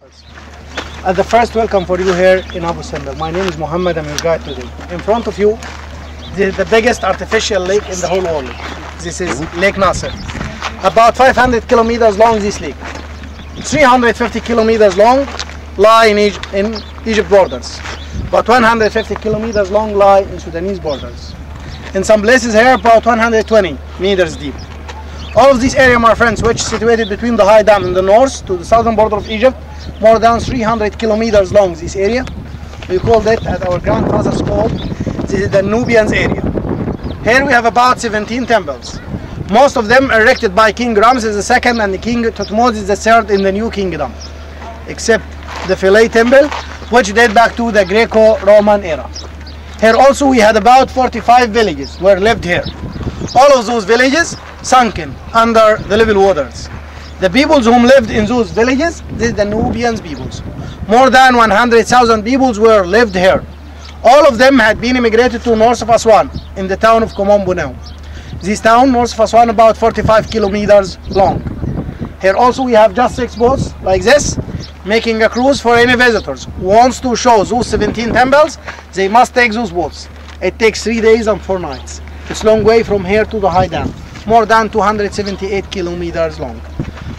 At the first welcome for you here in Abu Simbel. My name is Muhammad, I'm your guide today. In front of you, the biggest artificial lake in the whole world. This is Lake Nassar. About 500 kilometers long, this lake. 350 kilometers long, lie in Egypt borders. About 150 kilometers long, lie in Sudanese borders. In some places here, about 120 meters deep. All of this area, my friends, which is situated between the high dam in the north to the southern border of Egypt, more than 300 kilometers long, this area. We call that, at our grandfathers called, this is the Nubians area. Here we have about 17 temples. Most of them erected by King Ramses II and King Thutmose III in the New Kingdom, except the Philae temple, which date back to the Greco-Roman era. Here also we had about 45 villages were lived here. All of those villages sunken under the level waters. The peoples whom lived in those villages, this is the Nubians peoples. More than 100,000 peoples were lived here. All of them had been immigrated to north of Aswan in the town of Komombo now. This town, north of Aswan, about 45 kilometers long. Here also we have just 6 boats like this, making a cruise for any visitors who wants to show those 17 temples. They must take those boats. It takes 3 days and 4 nighs. It's a long way from here to the high dam, more than 278 kilometers long.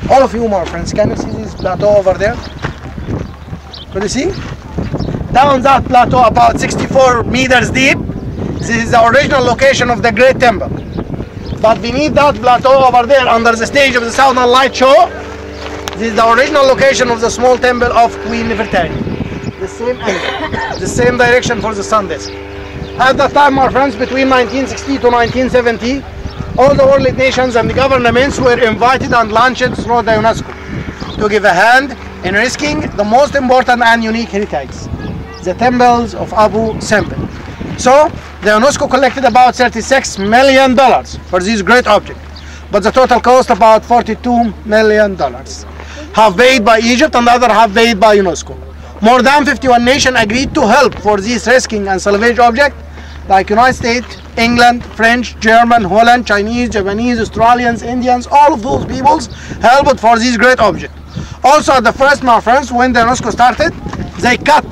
All of you, my friends, can you see this plateau over there? Could you see? Down that plateau, about 64 meters deep, this is the original location of the Great Temple. But beneath that plateau over there, under the stage of the Southern Light Show, this is the original location of the small temple of Queen Nefertari. The same angle, the same direction for the sun disk. At that time, my friends, between 1960 to 1970, all the world nations and the governments were invited and launched through the UNESCO to give a hand in risking the most important and unique heritage, the temples of Abu Simbel. So, the UNESCO collected about $36 million for this great object, but the total cost about $42 million. Half paid by Egypt and the other half paid by UNESCO. More than 51 nations agreed to help for this risking and salvage object, like United States, England, French, German, Holland, Chinese, Japanese, Australians, Indians, all of those peoples helped for this great object. Also at the first, my friends, when the UNESCO started, they cut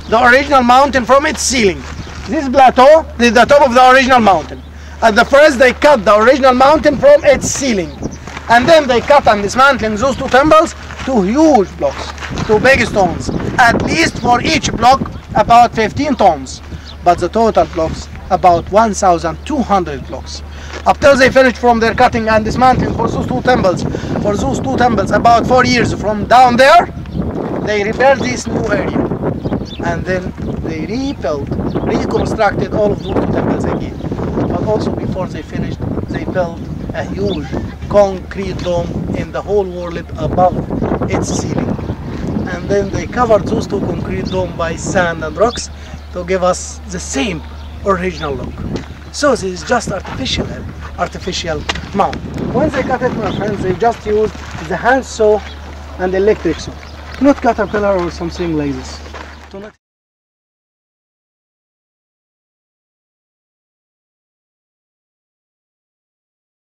the original mountain from its ceiling. This plateau is the top of the original mountain. At the first, they cut the original mountain from its ceiling. And then they cut and dismantling those 2 temples to huge blocks, to big stones. At least for each block, about 15 tons. But the total blocks, about 1,200 blocks. Up till they finished from their cutting and dismantling for those 2 temples, about 4 years from down there, they repaired this new area. And then they reconstructed all of those 2 temples again. But also before they finished, they built a huge concrete dome in the whole world above its ceiling. And then they covered those 2 concrete domes by sand and rocks to give us the same original look. So this is just artificial mount. When they cut it, my friends, they just used the hand saw and electric saw, not caterpillar or something like this.